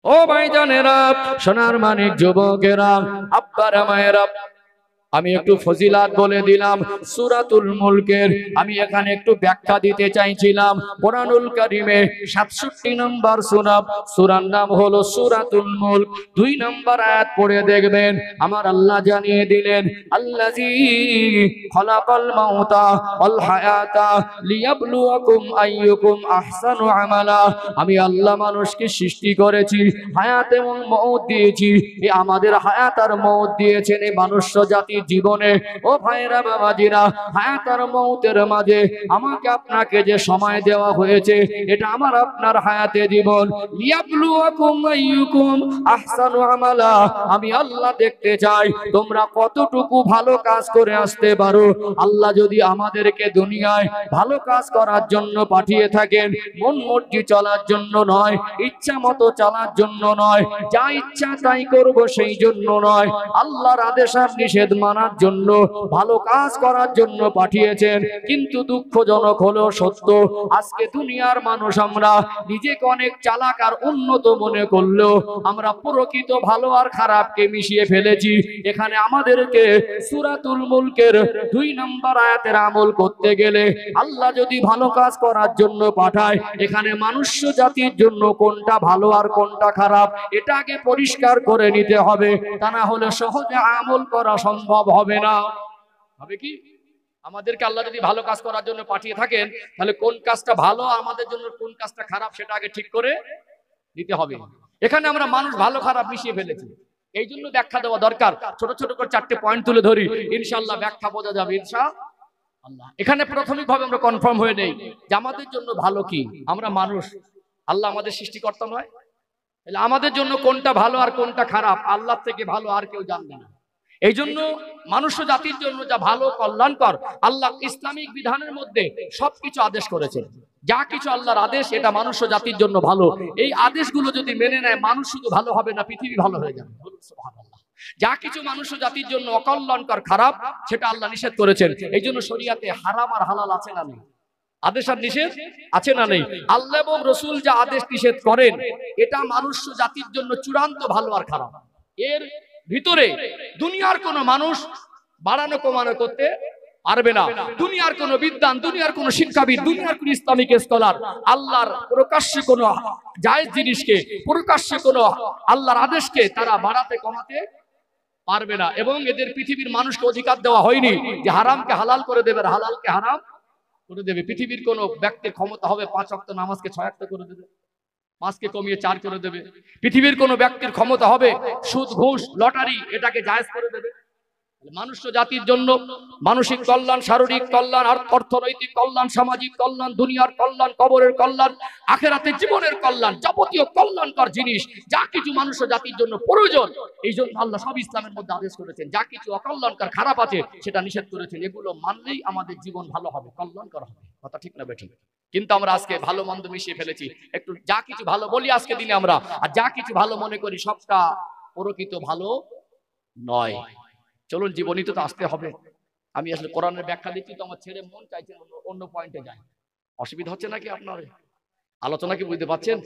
ও ভাইজানেরা, সোনার মানিক যুবকেরা, আব্বারা মায়েরা, আমি একটু ফজিলাত বলে দিলাম সূরাতুল মুলকের। আমি এখানে একটু ব্যাখ্যা দিতে চাইছিলাম। কোরআনুল কারীমে 67 নম্বর সূরা, সূরার নাম হলো সূরাতুল মুলক। 2 নম্বর আয়াত পড়ে দেখবেন, আমার আল্লাহ জানিয়ে দিলেন, আল্লাযী খলাকাল মাউতা ওয়াল হায়াতা লিয়াবলুয়াকুম আইয়ুকুম আহসানু আমালা। আমি আল্লাহ মানুষকে সৃষ্টি করেছি, হায়াত এবং মওত দিয়েছি। এই আমাদের হায়াত আর মওত দিয়েছেন এই মনুষ্য জাতি জীবনে। ও ভাইরা বাবাজিরা, হায়াত আর মওতের মাঝে আমাকে আপনাকে যে সময় দেওয়া হয়েছে, এটা আমার আপনার হায়াতে জীবন। লিয়াবলুয়াকুম আইয়ুকুম আহসানু আমালা। আমি আল্লাহ দেখতে চাই তোমরা কতটুকু ভালো কাজ করে আসতে পারো। আল্লাহ যদি আমাদেরকে দুনিয়ায় ভালো কাজ করার জন্য পাঠিয়ে থাকেন, মন মর্জি চলার জন্য নয়, ইচ্ছা মতো চলার জন্য নয়, যা ইচ্ছা তাই করব সেই জন্য নয়, আল্লাহর আদেশ আর নিষেধ মানার জন্য, ভালো কাজ করার জন্য পাঠিয়েছেন। কিন্তু দুঃখজনক হলো সত্য, আজকে দুনিয়ার মানুষ আমরা নিজেকে অনেক চালাক আর উন্নত মনে করলেও আমরা প্রকৃত ভালো আর খারাপকে মিশিয়ে ফেলেছি। এখানে আমাদেরকে সূরাতুল মুলকের 2 নম্বর আয়াতের আমল করতে গেলে, আল্লাহ যদি ভালো কাজ করার জন্য পাঠায়, এখানে মনুষ্য জাতির জন্য কোনটা ভালো আর কোনটা খারাপ এটা আগে পরিষ্কার করে নিতে হবে। তা না হলে সহজে আমল করা সম্ভব হবে না। হবে কি, আমাদেরকে আল্লাহ যদি ভালো কাজ করার জন্য পাঠিয়ে থাকেন, তাহলে কোন কাজটা ভালো আমাদের জন্য, কোন কাজটা খারাপ সেটা আগে ঠিক করে নিতে হবে। এখানে আমরা মানুষ ভালো খারাপ মিশিয়ে ফেলেছি, এই জন্য ব্যাখ্যা দেওয়া দরকার। ছোট ছোট করে 4টে পয়েন্ট তুলে ধরি, ইনশাআল্লাহ ব্যাখ্যা বোঝা যাবে ইনশাআল্লাহ। এখানে প্রাথমিকভাবে আমরা কনফার্ম হয়ে নেই যে আমাদের জন্য ভালো কি। আমরা মানুষ, আল্লাহ আমাদের সৃষ্টিকর্তা নয়, তাহলে আমাদের জন্য কোনটা ভালো আর কোনটা খারাপ আল্লাহ থেকে ভালো আর কেউ জানবে না। এই জন্য মানুষ জাতির জন্য যা ভালো কল্যাণকর, আল্লাহ ইসলামিক বিধানের মধ্যে সবকিছু আদেশ করেছেন। যা কিছু আল্লাহর আদেশ, এটা মানুষ জাতির জন্য ভালো। এই আদেশগুলো যদি মেনে নেয়, মানুষ শুধু ভালো হবে না, পৃথিবী ভালো হয়ে যাবে। সুবহানাল্লাহ। যা কিছু মানুষ জাতির জন্য অকল্যাণকর, খারাপ, সেটা আল্লাহ নিষেধ করেছেন। এই জন্য শরীয়তে হারাম আর হালাল আছে না নেই, আদেশ আর নিষেধ আছে না নেই। আল্লাহ এবং রাসূল যা আদেশ নিষেধ করেন, এটা মানুষ জাতির জন্য চূড়ান্ত ভালো আর খারাপ। এর ভিতরে দুনিয়ার কোন মানুষ বাড়ানো কমানো করতে পারবে না। দুনিয়ার কোন বিদ্বান, দুনিয়ার কোন শিক্ষাবিদ, দুনিয়ার কোন ইসলামিক স্কলার আল্লাহর প্রকাশ্যে কোন জায়েজ জিনিসকে, প্রকাশ্যে কোন আল্লাহর আদেশকে তারা বাড়াতে কমাতে পারবে না। এবং এদের পৃথিবীর মানুষকে অধিকার দেওয়া হয়নি যে হারামকে হালাল করে দেবে, হালালকে হারাম করে দেবে। পৃথিবীর কোন ব্যক্তির ক্ষমতা হবে 5 ওয়াক্ত নামাজকে 6 ওয়াক্ত করে দেবে, 5কে কমিয়ে 4 করে দেবে। পৃথিবীর কোন ব্যক্তির ক্ষমতা হবে সুদ, ঘুষ, লটারি এটাকে জায়েজ করে দেবে। মানুষ জাতির জন্য মানসিক কল্যাণ, শারীরিক কল্যাণ, অর্থনৈতিক কল্যাণ, সামাজিক কল্যাণ, দুনিয়ার কল্যাণ, কবরের কল্যাণ, আখিরাতের জীবনের কল্যাণ, যাবতীয় কল্যাণকর জিনিস যা কিছু মানুষ জাতির জন্য প্রয়োজন, এই জন্য আল্লাহ সব ইসলামের মধ্যে আদেশ করেছেন। যা কিছু অকল্যাণকর, খারাপ আছে, সেটা নিষেধ করেছেন। এগুলো মানলেই আমাদের জীবন ভালো হবে, কল্যাণকর হবে। কথা ঠিক না বেঠিক? কিন্তু আমরা আজকে ভালো মন্দ মিশিয়ে ফেলেছি। একটু যা কিছু ভালো বলি আজকে দিনে আমরা, আর যা কিছু ভালো মনে করি, সবটা প্রকৃত ভালো নয়। চলুন জীবনীতে তো আসতে হবে। আমি আসলে কোরআনের ব্যাখ্যা দিচ্ছি তো আমার ছেড়ে মন চাইছে অন্য পয়েন্টে যায়। অসুবিধা হচ্ছে নাকি আপনার? আলোচনা কি বুঝতে পারছেন?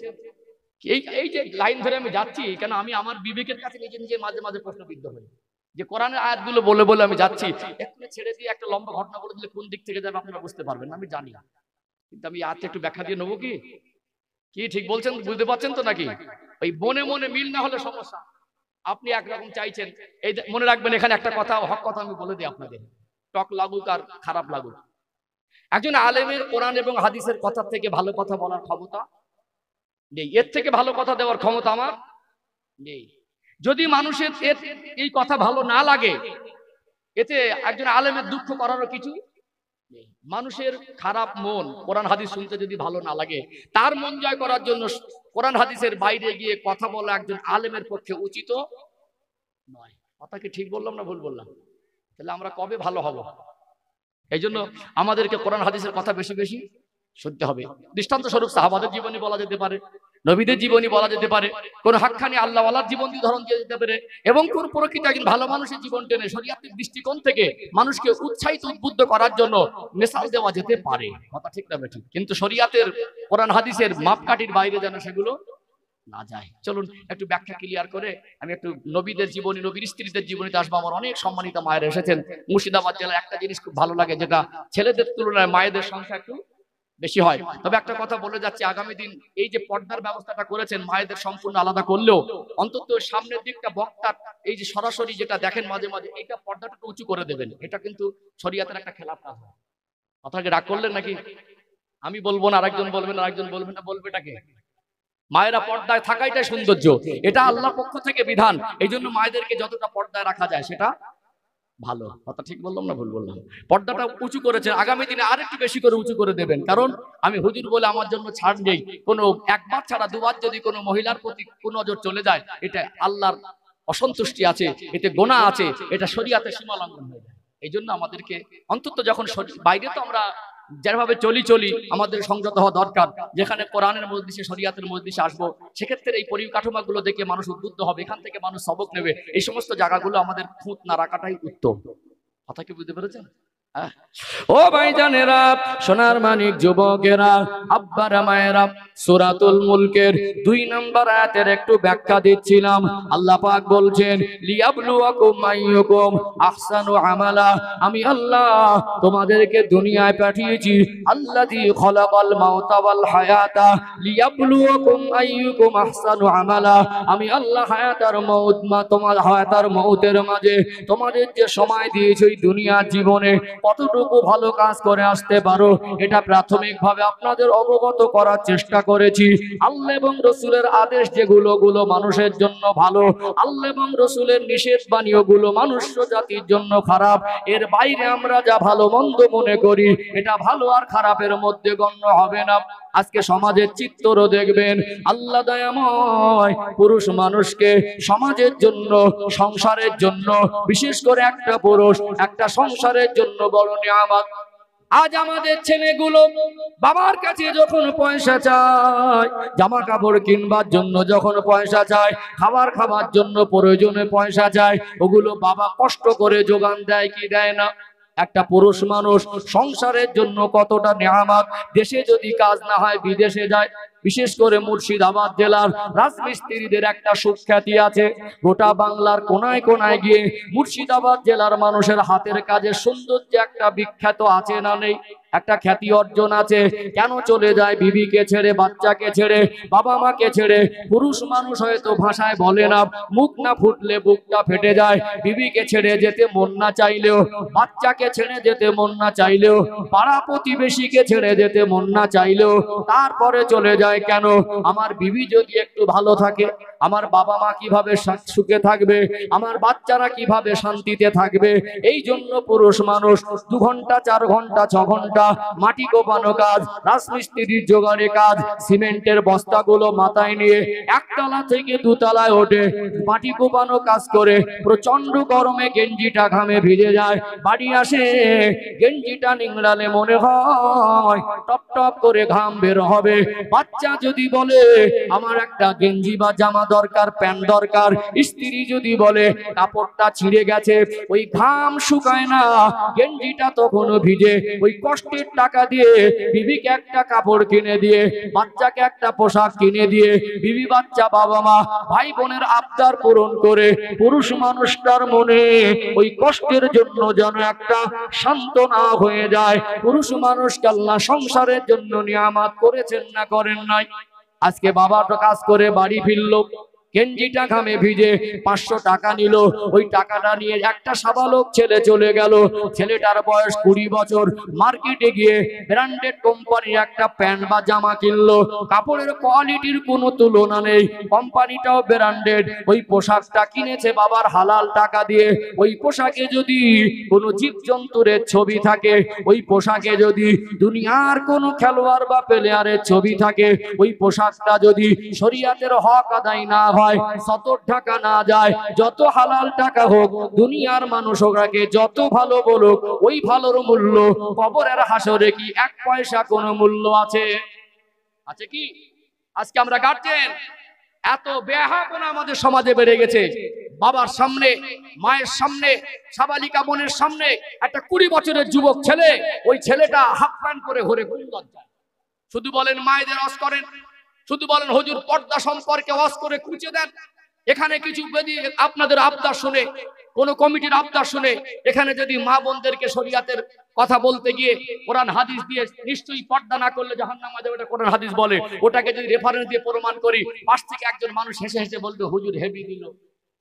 এই যে লাইন ধরে আমি যাচ্ছি কেন, আমি আমার বিবেকের কাছে নিজে নিজে মাঝে মাঝে প্রশ্নবিদ্ধ হই যে কোরআনের আয়াতগুলো বলে বলে আমি যাচ্ছি, একটু ছেড়ে দিয়ে একটা লম্বা ঘটনা বলে দিলে কোন দিক থেকে যাবে আপনারা বুঝতে পারবেন না, আমি জানি না। কিন্তু আমি আজকে একটু ব্যাখ্যা দিয়ে নেবো। কি কি ঠিক বলছেন, বুঝতে পারছেন তো নাকি? ওই মনে মনে মিল না হলে সমস্যা। আপনি একরকম চাইছেন, এই মনে রাখবেন, এখানে একটা কথা, হক কথা আমি বলে দিই আপনাদের, টক লাগুক আর খারাপ লাগুক, একজন আলেমের কোরআন এবং হাদিসের কথা থেকে ভালো কথা বলার ক্ষমতা নেই। এর থেকে ভালো কথা দেওয়ার ক্ষমতা আমার নেই। যদি মানুষের এই কথা ভালো না লাগে, এতে একজন আলেমের দুঃখ করারও কিছু নেই। মানুষের খারাপ মন কোরআন হাদিস শুনতে যদি ভালো না লাগে, তার মন জয় করার জন্য কোরআন হাদিসের বাইরে গিয়ে কথা বলা একজন আলেমের পক্ষে উচিত নয়। কথা কি ঠিক বললাম না ভুল বললাম? তাহলে আমরা কবে ভালো হব? এই জন্য আমাদেরকে কোরআন হাদিসের কথা বেশি বেশি শুনতে হবে। দৃষ্টান্ত স্বরূপ সাহাবাদের জীবনী বলা যেতে পারে, নবীদের জীবনী বলা যেতে পারে, কোন হাক্কানি আল্লাহওয়ালার জীবন উদাহরণ দিয়ে যেতে পারে, এবং কোন প্রকৃত একজন ভালো মানুষের জীবন টেনে শরীয়তের দৃষ্টিকোণ থেকে মানুষকে উৎসাহিত উদ্বুদ্ধ করার জন্য মিসাল দেওয়া যেতে পারে। কথা ঠিক না বেঠিক? কিন্তু শরীয়তের কোরআন হাদিসের মাপকাঠির বাইরে যেন সেগুলো না যায়। চলুন একটু ব্যাখ্যা ক্লিয়ার করে আমি একটু নবীদের জীবনী, নবীর স্ত্রীদের জীবনীতে আসবো। আমার অনেক সম্মানিত মায়েরা এসেছেন। মুর্শিদাবাদ জেলার একটা জিনিস খুব ভালো লাগে, যেটা ছেলেদের তুলনায় মায়েদের সংখ্যা একটু বেশি হয়। তবে একটা কথা বলে যাচ্ছে, আগামী দিন এই যে পর্দার ব্যবস্থাটা করেছেন মায়েদের সম্পূর্ণ আলাদা করলেও অন্তত সামনের দিকটা বক্তার এই যে সরাসরি যেটা দেখেন মাঝে মাঝে, এইটা পর্দাটা উঁচু করে দেবেন। এটা কিন্তু শরীয়তের একটা খেলাফ কাজ হয়। কথাকে রাগ করলেন নাকি? আমি বলবো না, আরেকজন বলবেন, আরেকজন বলবেন না, বলবেটাকে? মায়েরা পর্দায় থাকাইটাই সৌন্দর্য, এটা আল্লাহর পক্ষ থেকে বিধান। এই জন্য মায়েদেরকে যতটা পর্দায় রাখা যায় সেটা ভালো। কথা ঠিক বললাম না ভুল বললাম? পর্দাটা উঁচু করেছেন, আগামী দিনে আরেকটু বেশি করে উঁচু করে দেবেন। কারণ আমি হুজুর বলে আমার জন্য ছাড় নেই। কোনো একবার ছাড়া দুবার যদি কোনো মহিলার প্রতি কুনজর চলে যায়, এটা আল্লাহর অসন্তুষ্টি আছে, এতে গোনাহ আছে, এটা শরীয়তের সীমা লঙ্ঘন হয়ে যায়। এই জন্য আমাদেরকে অন্তত যখন বাইরে তো আমরা যেভাবে চলি আমাদের সংযত হওয়া দরকার। যেখানে কোরআনের মজলিসে, শরীয়তের মজলিসে আসবো, সেক্ষেত্রে এই পরিকাঠামোগুলো দেখে মানুষ উদ্বুদ্ধ হবে, এখান থেকে মানুষ সবক নেবে। এই সমস্ত জায়গাগুলো আমাদের খুঁত না রাখাটাই উত্তম। কথা কি বুঝতে পেরেছেন? ও ভাইজানেরা, সোনার মানিক যুবকেরা, আব্বারা মায়েরা, সূরাতুল মুলকের 2 নম্বর আয়াতের একটু ব্যাখ্যা দিচ্ছিলাম। আল্লাহ পাক বলছেন, লিয়াবলুয়াকুম আইয়ুকুম আহসানু আমালা। আমি আল্লাহ তোমাদেরকে দুনিয়ায় পাঠিয়েছি, আল্লাযী খলাকাল মাউতা ওয়াল হায়াতা লিয়াবলুয়াকুম আইয়ুকুম আহসানু আমালা। আমি আল্লাহ হায়াত আর তোমার হায়াত আর মউতের মাঝে তোমাদের যে সময় দিয়েছি এই দুনিয়ার জীবনে কতটুকু ভালো কাজ করে আসতে পারো, এটা প্রাথমিকভাবে আপনাদের অবগত করার চেষ্টা করেছি। আল্লাহ এবং রসুলের আদেশ যেগুলো মানুষের জন্য ভালো, আল্লাহ এবং রসুলের নিষেধ বাণীগুলো মানুষ্য জাতির জন্য খারাপ, এর বাইরে আমরা যা ভালো মন্দ মনে করি এটা ভালো আর খারাপের মধ্যে গণ্য হবে না। আজকে সমাজের চিত্রও দেখবেন, আল্লাহ দয়াময় পুরুষ মানুষকে সমাজের জন্য, সংসারের জন্য, বিশেষ করে একটা পুরুষ একটা সংসারের জন্য বড় নিয়ামত। আজ আমাদের ছেলেগুলো বাবার কাছে যখন পয়সা চায়, জামা কাপড় কিনবার জন্য যখন পয়সা চায়, খাবার জন্য প্রয়োজনে পয়সা চায়, ওগুলো বাবা কষ্ট করে যোগান দেয় কি দেয় না? একটা পুরুষ মানুষ সংসারের জন্য কতটা নিয়ামত। দেশে যদি কাজ না হয় বিদেশে যায়। বিশেষ করে মুর্শিদাবাদ জেলার রাজমিস্ত্রিদের একটা সুখ্যাতি আছে। গোটা বাংলার কোনায় কোনায় গিয়ে মুর্শিদাবাদ জেলার মানুষের হাতের কাজের সৌন্দর্য একটা বিখ্যাত আছে না নেই? একটা খ্যাতি অর্জন আছে। কেন চলে যায় বিবিকে ছেড়ে, বাচ্চাকে ছেড়ে, বাবা মাকে ছেড়ে? পুরুষ মানুষ হয়তো ভাষায় বলে না, মুখ না ফুটলে বুকটা ফেটে যায়। বিবিকে ছেড়ে যেতে মন না চাইলেও, বাচ্চাকে ছেড়ে যেতে মন না চাইলেও, পাড়া প্রতিবেশীকে ছেড়ে যেতে মন না চাইলেও তারপরে চলে যায়। কেন? আমার বিবি যদি একটু ভালো থাকে, আমার বাবা মা কিভাবে সুখে থাকবে, আমার বাচ্চারা কিভাবে শান্তিতে থাকবে। এই জন্য পুরুষ মানুষ 2 ঘন্টা 4 ঘন্টা 6 ঘন্টা মাটি কোপানো কাজ, রাজমিস্ত্রির জোগাড়ে কাজ, সিমেন্টের বস্তাগুলো মাথায় নিয়ে একতলা থেকে 2 তলায় ওঠে, মাটি কোপানো কাজ করে প্রচন্ড গরমে গেঞ্জিটা ঘামে ভিজে যায়। বাড়ি আসে, গেঞ্জিটা নিংড়ালে মনে হয় টপ টপ করে ঘাম বের হবে। বাচ্চা যদি বলে আমার একটা গেঞ্জি বা জামা দরকার, প্যান্ট দরকার, স্ত্রী যদি বলে কাপড়টা ছিঁড়ে গেছে, ওই ঘাম শুকায় না, গেঞ্জিটা তখনও ভিজে। ওই কষ্টের টাকা দিয়ে বিবিকে একটা কাপড় কিনে দিয়ে, বাচ্চাকে একটা পোশাক কিনে দিয়ে, বিবি বাচ্চা বাবা মা ভাই বোনের আবদার পূরণ করে পুরুষ মানুষটার মনে ওই কষ্টের জন্য যেন একটা সান্ত্বনা হয়ে যায়। পুরুষ মানুষকে আল্লাহ সংসারের জন্য নিয়ামত করেছেন না করেন নাই? আজকে বাবাটা কাজ করে বাড়ি ফিরলো, গেঞ্জিটা ঘামে ভিজে, 500 টাকা নিল। ওই টাকাটা নিয়ে একটা সাবালক ছেলে চলে গেল। ছেলেটার বয়স 20 বছর। মার্কেটে গিয়ে ব্র্যান্ডেড কোম্পানির একটা প্যান্ট বা জামা কিনলো। কাপড়ের কোয়ালিটির কোনো তুলনা নেই, কোম্পানিটাও ব্র্যান্ডেড। ওই পোশাকটা কিনেছে বাবার হালাল টাকা দিয়ে। ওই পোশাকে যদি কোনো জীবজন্তুরের ছবি থাকে, ওই পোশাকে যদি দুনিয়ার কোনো খেলোয়াড় বা প্লেয়ারের ছবি থাকে, ওই পোশাকটা যদি শরীয়তের হক আদায় না হয়, সতর ঢাকা না যায়, যত হালাল টাকা হোক, দুনিয়ার মানুষ ওকে যত ভালো বলুক, ওই ভালোর মূল্য কবরের হাসরে কি 1 পয়সা কোনো মূল্য আছে? আছে কি? আজকে আমরা গার্জেন, এত বেহায়াপনা আমাদের সমাজে বেড়ে গেছে। বাবার সামনে, মায়ের সামনে, সাবালিকা বোনের সামনে একটা 20 বছরের যুবক ছেলে, ওই ছেলেটা হাফ প্যান্ট পরে ঘুরে লজ্জা। শুধু বলেন মায়েদের রস করেন, শুধু বলেন হুজুর পর্দা সম্পর্কে ওয়াজ করে খুঁজে দেন। এখানে কিছু যদি আপনাদের আবদার শুনে, কোন কমিটির আবদার শুনে, এখানে যদি মা বোনদেরকে শরিয়াতের কথা বলতে গিয়ে কোরআন হাদিস দিয়ে নিশ্চয়ই পর্দা না করলে জাহান্নামে যাবে, ওটা কোরআন হাদিস বলে, ওটাকে যদি রেফারেন্স দিয়ে প্রমাণ করি, পাশ থেকে একজন মানুষ হেসে হেসে বলবে হুজুর হেভি দিল।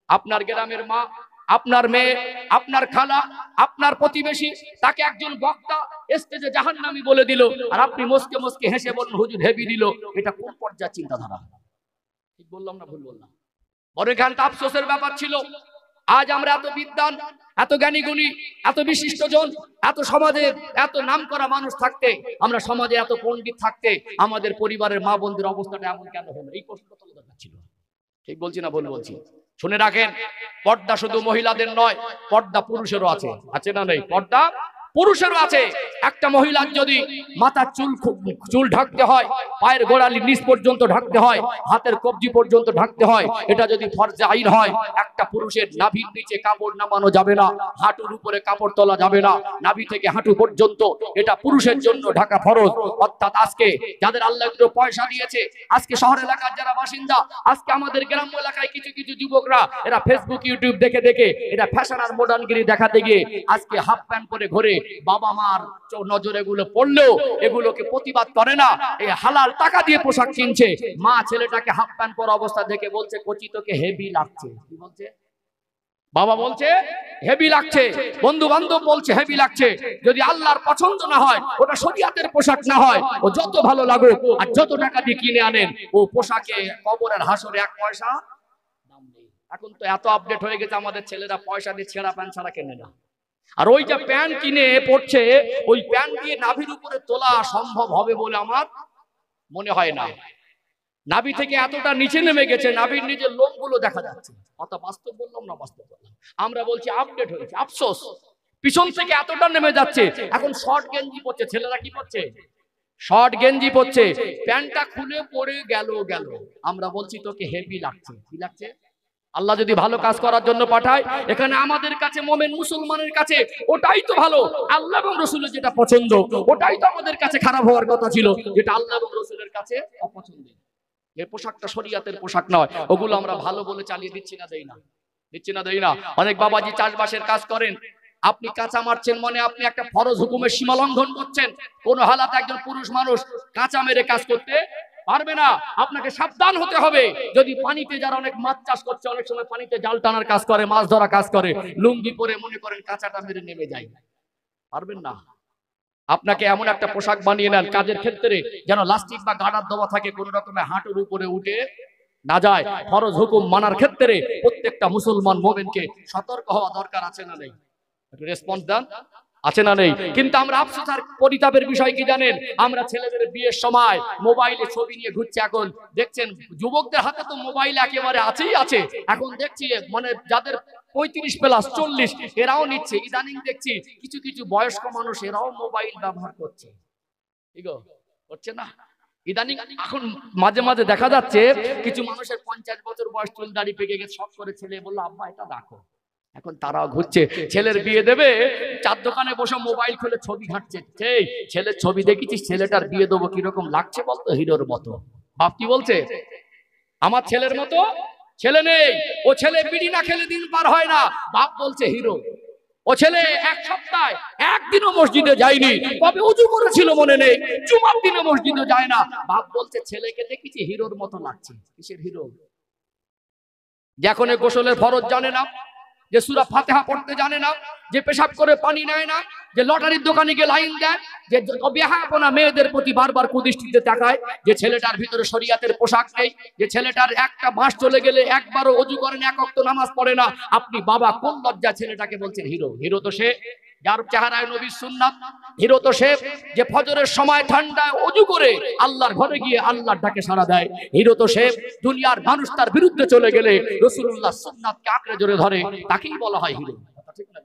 আপনার গ্রামের মা, আপনার মেয়ে, আপনার খালা, আপনার প্রতিবেশী, তাকে একজন বক্তা স্টেজে জাহান্নামী বলে দিল, আর আপনি মস্কে মস্কে হেসে বললেন হুজুর হেভি দিল। এটা কোন পর্যায়ের চিন্তাধারা? ঠিক বললাম না ভুল বললাম? বড় এখানটা আফসোসের ব্যাপার ছিল। আজ আমরা এত বিদ্বান, এত জ্ঞানী গুণী, এত বিশিষ্ট জন, এত সমাজে এত নাম করা মানুষ থাকতে, আমরা সমাজে এত পণ্ডিত থাকতে, আমাদের পরিবারের মা বোনদের অবস্থাটা এমন কেন হলো? এই প্রশ্নটা তোলা দরকার ছিল। ঠিক বলছি না ভুল বলছি? শুনে রাখেন, পর্দা শুধু মহিলাদের নয়, পর্দা পুরুষেরও আছে। আছে না নেই? পর্দা পুরুষেরও আছে। একটা মহিলার যদি মাথার চুল ঢাকতে হয়, পায়ের গোড়ালির নিচ পর্যন্ত ঢাকতে হয়, হাতের কবজি পর্যন্ত ঢাকতে হয়, এটা যদি ফরজে আইন হয়, একটা পুরুষের নাভির নিচে কাপড় নামানো যাবে না, হাঁটুর উপরে কাপড় তোলা যাবে না, নাভি থেকে হাঁটু পর্যন্ত এটা পুরুষের জন্য ঢাকা ফরজ। অর্থাৎ আজকে যাদের আল্লাহ একটু পয়সা দিয়েছে, আজকে শহর এলাকার যারা বাসিন্দা, আজকে আমাদের গ্রাম্য এলাকায় কিছু কিছু যুবকরা এরা ফেসবুক ইউটিউব দেখে দেখে এটা ফ্যাশন আর মডার্নগিরি দেখাতে গিয়ে আজকে হাফ প্যান্ট পরে ঘুরে, বাবা মার নজরে এগুলো পড়লেও এগুলোকে প্রতিবাদ করে না। এই হালাল টাকা দিয়ে পোশাক কিনছে, মা ছেলেটাকে হাফ প্যান্ট পরা অবস্থা দেখে বলছে কচি তোকে হেভি লাগছে। কি বলছে? বাবা বলছে হেভি লাগছে, বন্ধু বান্ধব বলছে হেভি লাগছে। যদি আল্লাহর পছন্দ না হয়, ওটা শরিয়াতের পোশাক না হয়, ও যত ভালো লাগুক আর যত টাকা দিয়ে কিনে আনেন, ও পোশাকে কবরের হাসরে এক পয়সা দাম নেই। এখন তো এত আপডেট হয়ে গেছে, আমাদের ছেলেরা পয়সা দিয়ে ছেঁড়া প্যান্ট ছাড়া কেনে না। আর ওই যে প্যান্ট কিনে পড়ছে, ওই প্যান্ট দিয়ে নাভির উপরে তোলা সম্ভব হবে বলে আমার মনে হয় না। নাভি থেকে এতটা নিচে নেমে গেছে, নাভির নিচে লোমগুলো দেখা যাচ্ছে। কথা বাস্তব বললাম না বাস্তব বললাম? আমরা বলছি আপডেট হয়েছে, আফসোস পিছন থেকে এতটা নেমে যাচ্ছে। এখন শর্ট গেঞ্জি পরছে ছেলেরা, কি পরছে? শর্ট গেঞ্জি পরছে, প্যান্টটা খুলে পড়ে গেল। আমরা বলছি তোকে হেভি লাগছে। কি লাগছে? আল্লাহ যদি ভালো কাজ করার জন্য পাঠায়, এখানে আমাদের কাছে মোমেন মুসলমানের কাছে ওটাই তো ভালো। আল্লাহ এবং রসুলের যেটা পছন্দ, ওটাই তো আমাদের কাছে খারাপ হওয়ার কথা ছিল, যেটা আল্লাহ এবং রসুলের কাছে অপছন্দের। এই পোশাকটা শরিয়াতের পোশাক নয়, ওগুলো আমরা ভালো বলে চালিয়ে দিচ্ছি না, দেই না। অনেক বাবাজি চাষবাসের কাজ করেন, আপনি কাঁচা মারছেন মনে আপনি একটা ফরজ হুকুমের সীমা লঙ্ঘন করছেন। কোন হালাতে একজন পুরুষ মানুষ কাঁচা মেরে কাজ করতে পারবে না। আপনাকে সাবধান হতে হবে। যদি পানিতে যারা অনেক মাছ চাষ করছে, অনেক সময় পানিতে জাল টানার কাজ করে, মাছ ধরা কাজ করে, লুঙ্গি পরে মনে করেন কাঁচাটা মেরে নেমে যায়, পারবেন না। আপনাকে এমন একটা পোশাক বানিয়ে নেন কাজের ক্ষেত্রে যেন লাস্টিক বা গার্ডার দেওয়া থাকে, কোন রকমের হাঁটুর উপরে উঠে না যায়। ফরজ হুকুম মানার ক্ষেত্রে প্রত্যেকটা মুসলমান মুমিনকে সতর্ক হওয়া দরকার। আছে না নেই? একটু রেসপন্স দেন। আছে না নেই? কিন্তু আমরা আফসোস আর পরিতাপের বিষয় কি জানেন? আমরা ছেলেদের বিয়ের সময় মোবাইলে ছবি নিয়ে ঘুরছি। এখন দেখছেন যুবকদের হাতে তো মোবাইল একেবারে আছেই আছে। এখন দেখছি মানে যাদের 35+40 এরাও নিচ্ছে। ইদানিং দেখছি কিছু কিছু বয়স্ক মানুষ এরাও মোবাইল ব্যবহার করছে। করছে না? ইদানিং এখন মাঝে মাঝে দেখা যাচ্ছে কিছু মানুষের 50 বছর বয়স, চুল দাড়ি পেকে গেছে, শখ করে ছেলে বললো আব্বা এটা রাখো। এখন তারাও ঘুরছে, ছেলের বিয়ে দেবে, চার দোকানে বসে মোবাইল খুলে ছবি ঘাটছে। সেই ছেলের ছবি দেখেছিস, ছেলেটার বিয়ে দেবো কিরকম লাগছে বলতো? হিরোর মতো। বাপ কি বলছে? আমার ছেলের মতো ছেলে নেই। ও ছেলে বিড়ি না খেলে দিন পার হয় না, বাপ বলছে হিরো। ও ছেলে এক সপ্তাহে একদিনও মসজিদে যায়নি, কবে উজু করেছিল মনে নেই, জুমার দিনে মসজিদে যায় না, বাপ বলছে ছেলেকে দেখেছি হিরোর মতো লাগছে। কিসের হিরো? যখন গোসলের ফরজ জানে না, যে সূরা ফাতিহা পড়তে জানে না, যে পেশাব করে পানি নেয় না, যে লটারির দোকানে গিয়ে লাইন দেয়, যে বেহায়াপনা মেয়েদের প্রতি বারবার কুদৃষ্টিতে তাকায়, যে ছেলেটার ভিতরে শরিয়াতের পোশাক নেই, যে ছেলেটার একটা মাস চলে গেলে একবারও ওযু করেন, এক ওয়াক্ত নামাজ পড়ে না, আপনি বাবা কোন লজ্জা ছেলেটাকে বলছেন হিরো? হিরো তো সে যার চেহারায় নবীর সুন্নাত। হিরো তো সে যে ফজরের সময় ঠান্ডায় ওযু করে আল্লাহর ঘরে গিয়ে আল্লাহর ডাকে সাড়া দেয়। হিরো তো সে দুনিয়ার মানুষ তার বিরুদ্ধে চলে গেলে রাসূলুল্লাহ সুন্নাতকে আঁকড়ে ধরে, তাকেই বলা হয় হিরো। ঠিক না?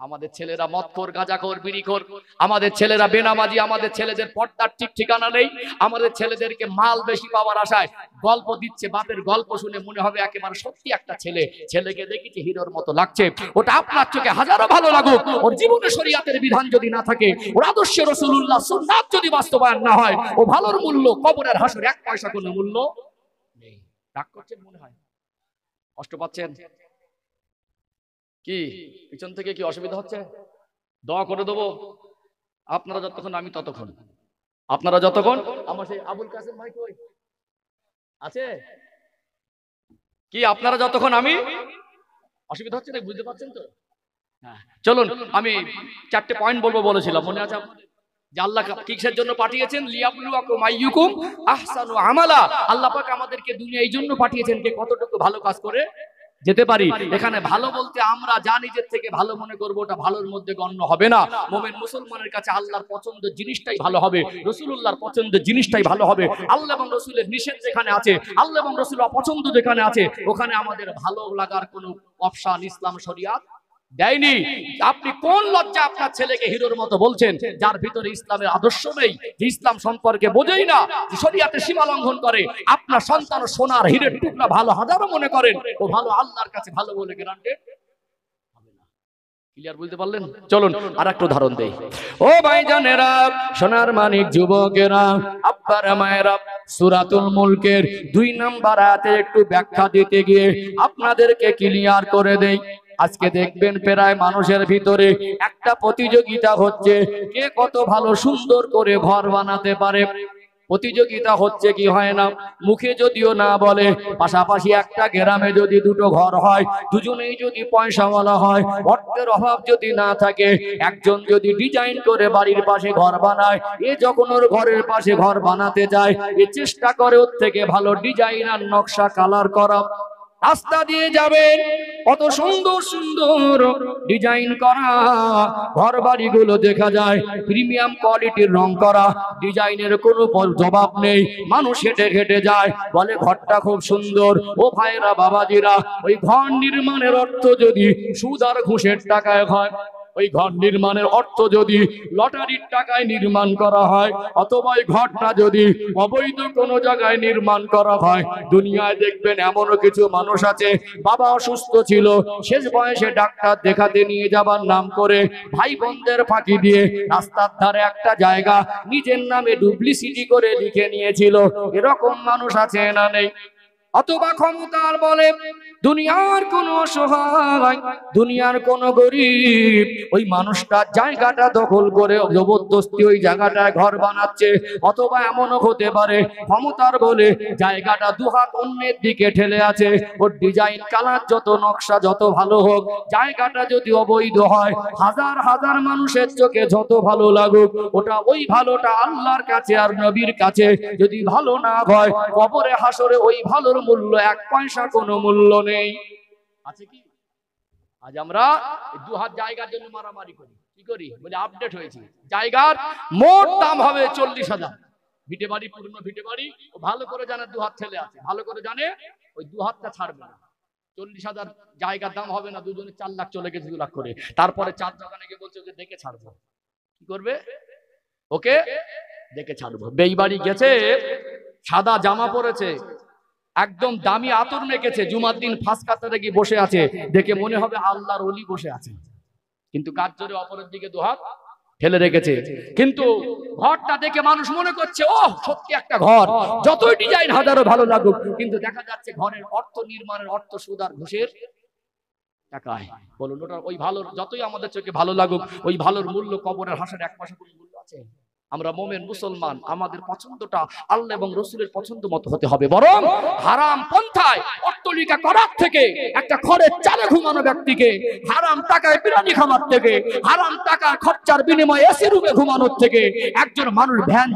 আমাদের ছেলেরা মদখোর, গাঁজাখোর, বিড়িখোর, আমাদের ছেলেরা বেনামাজি, আমাদের ছেলেদের পর্দার ঠিক ঠিকানা নেই, আমাদের ছেলেদেরকে মাল বেশি পাওয়ার আশায় গল্প দিচ্ছে, বাপের গল্প শুনে মনে হবে একেবারে সত্যি একটা ছেলে, ছেলেকে দেখেছি হিরোর মতো লাগছে। ওটা আপনার চোখে হাজারো ভালো লাগুক, ওর জীবনে শরীয়তের বিধান যদি না থাকে, ওর আদর্শে রাসূলুল্লাহ সুন্নাত যদি বাস্তবায়ন না হয়, ও ভালোর মূল্য কবরের হাসর 1 পয়সা কোনো মূল্য নেই। রাগ করছেন মনে হয়, কষ্ট পাচ্ছেন কি? পিছন থেকে কি অসুবিধা হচ্ছে? দোয়া করে দেবো আপনারা যতক্ষণ, আমি ততক্ষণ। আপনারা যতক্ষণ। আমার সেই আবুল কাসেম ভাই কই আছে কি? আপনারা যতক্ষণ, আমি। অসুবিধা হচ্ছে না, বুঝতে পারছেন তো? হ্যাঁ, চলুন আমি 4টে পয়েন্ট বলবো বলেছিলাম, মনে আছে আপনাদের? যে আল্লাহ কিসের জন্য পাঠিয়েছেন? লিয়াবলুয়াকুম আইয়ুকুম আহসানু আমালা। আল্লাহ পাক আমাদেরকে দুনিয়া এই জন্য পাঠিয়েছেন যে কতটুকু ভালো কাজ করে যেতে পারি। এখানে ভালো বলতে আমরা যা নিজের থেকে ভালো মনে করবো ওটা ভালোর মধ্যে গণ্য হবে না। মুমিন মুসলমানের কাছে আল্লাহর পছন্দের জিনিসটাই ভালো হবে, রাসূলুল্লাহর পছন্দের জিনিসটাই ভালো হবে। আল্লাহ এবং রাসূলের নিষেধ যেখানে আছে, আল্লাহ এবং রাসূলের অপছন্দ যেখানে আছে, ওখানে আমাদের ভালো লাগার কোনো অপশন ইসলাম শরিয়াত দেয়নি। আপনি কোন লজ্জা আপনার ছেলেকে হিরোর মতো বলছেন, যার ভিতরে ইসলামের আদর্শ নেই, যে ইসলাম সম্পর্কে বোঝেই না, যে শরীয়তের সীমা লঙ্ঘন করে? আপনার সন্তান সোনার হীরের টুকরা ভালো হাজারো মনে করেন, ও ভালো আল্লাহর কাছে ভালো বলে গ্যারান্টেড হবে না। ক্লিয়ার বুঝতে পারলেন? চলুন আর একটু উদাহরণ দেই। ও ভাইজানেরা, সোনার মানিক যুবকেরা, আব্বারা মায়েরা, সূরাতুল মুলকের 2 নম্বর আয়াতে একটু ব্যাখ্যা দিতে গিয়ে আপনাদেরকে ক্লিয়ার করে দেই। আজকে দেখবেন প্রায় মানুষের ভিতরে একটা প্রতিযোগিতা হচ্ছে, কে কত ভালো সুন্দর করে ঘর বানাতে পারে। প্রতিযোগিতা হচ্ছে কি হয় না? মুখে যদিও না বলে, পাশাপাশি একটা গ্রামে যদি 2টো ঘর হয়, দুজনেই যদি পয়সাওয়ালা হয়, অর্থের অভাব যদি না থাকে, একজন যদি ডিজাইন করে বাড়ির পাশে ঘর বানায়, এ যখন ওর ঘরের পাশে ঘর বানাতে যায়, এ চেষ্টা করে ওর থেকে ভালো ডিজাইন আর নকশা কালার করা। রাস্তা দিয়ে যাবেন, কত সুন্দর সুন্দর ডিজাইন করা ঘর বাড়িগুলো দেখা যায়, প্রিমিয়াম কোয়ালিটির রং করা, ডিজাইনের কোনো জবাব নেই। মানুষ হেঁটে হেঁটে যায়, বলে ঘরটা খুব সুন্দর। ও ভাইরা, বাবাজিরা, ওই ঘর নির্মাণের অর্থ যদি সুদ আর ঘুষের টাকায় হয়, ওই ঘর নির্মাণের অর্থ যদি লটারির টাকায় নির্মাণ করা হয়, অথবা ওই ঘরটা যদি অবৈধ কোনো জায়গায় নির্মাণ করা হয়, দুনিয়ায় দেখবেন এমনও কিছু মানুষ আছে, বাবা অসুস্থ ছিল, শেষ বয়সে ডাক্তার দেখাতে নিয়ে যাবার নাম করে ভাই বোনদের ফাঁকি দিয়ে রাস্তার ধারে একটা জায়গা নিজের নামে ডুপ্লিসিটি করে লিখে নিয়েছিল। এরকম মানুষ আছে না নেই? অথবা ক্ষমতার বলে দুনিয়ার কোন অসহায়, দুনিয়ার কোন গরিব, ওই মানুষটার জায়গাটা দখল করে জবরদস্তি ওই জায়গাটায় ঘর বানাচ্ছে। অথবা এমনও হতে পারে ক্ষমতার বলে জায়গাটা 2 হাত অন্যের দিকে ঠেলে আছে, ওর ডিজাইন কালার যত নকশা যত ভালো হোক, জায়গাটা যদি অবৈধ হয়, হাজার হাজার মানুষের চোখে যত ভালো লাগুক, ওটা ওই ভালোটা আল্লাহর কাছে আর নবীর কাছে যদি ভালো না হয়, কবরে হাসরে ওই ভালোর মূল্য 1 পয়সা কোনো মূল্য নেই। আছে কি? আজ আমরা 2 হাত জায়গার জন্য মারামারি করি। কি করি? বলে আপডেট হয়েছে, জায়গার মোট দাম হবে 40,000। ভিটে বাড়ি, পুরনো ভিটে বাড়ি, ও ভালো করে জানে 2 হাত ছেলে আছে, ভালো করে জানে ওই 2 হাতটা ছাড়বে না। 40,000 জায়গার দাম হবে না, দুজনে 4 লাখ চলে গেছে 2 লাখ করে। তারপরে 4 দোকানে গিয়ে বলছে ওকে দেখে ছাড়বো। কি করবে? ওকে দেখে ছাড়বো। বেইবাড়ি গেছে, সাদা জামা পরেছে, একদম দামি আতর মেখেছে, জুমার দিন ফাঁস কাতারে গিয়ে বসে আছে, দেখে মনে হবে আল্লাহর ওলি বসে আছে, কিন্তু কাজ জোরে অপরের দিকে 2 হাত ঠেলে রেখেছে। কিন্তু ঘরটা দেখে মানুষ মনে করছে ও সত্যি একটা ঘর, যতই ডিজাইন হাজারো ভালো লাগুক, কিন্তু দেখা যাচ্ছে ঘরের অর্থ নির্মাণের অর্থ সুদ আর ঘুষের টাকায়। বলুন, ওটা ওই ভালো যতই আমাদের চোখে ভালো লাগুক, ওই ভালোর মূল্য কবরের হাসরে 1 পয়সা কোনো মূল্য আছে? আমরা মুমিন মুসলমান, আমাদের পছন্দটা আল্লাহ এবং রাসূলের পছন্দ মতো হতে হবে। বরং হারাম পন্থায় অট্টালিকা করার থেকে, একটা ঘরের চালে ঘুমানো ব্যক্তিকে হারাম টাকায় বিরিয়ানি খাওয়ার থেকে, হারাম টাকা খরচার বিনিময়ে এসি রুমে ঘুমানোর থেকে, একজন মানুষ ভ্যান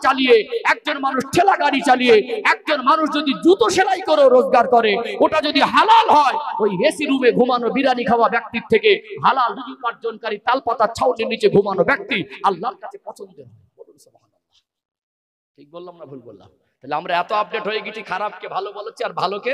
চালিয়ে, একজন মানুষ ঠেলা গাড়ি চালিয়ে, একজন মানুষ যদি জুতো সেলাই করে রোজগার করে, ওটা যদি হালাল হয়, ওই এসি রুমে ঘুমানো বিরিয়ানি খাওয়া ব্যক্তির থেকে হালাল রুজি উপার্জনকারী তালপাতার ছাউনির নিচে ঘুমানো ব্যক্তি আল্লাহর কাছে পছন্দের। ঠিক বললাম না ভুল বললাম? তাহলে আমরা এত আপডেট হয়ে গেছি, খারাপকে ভালো বলেছি আর ভালোকে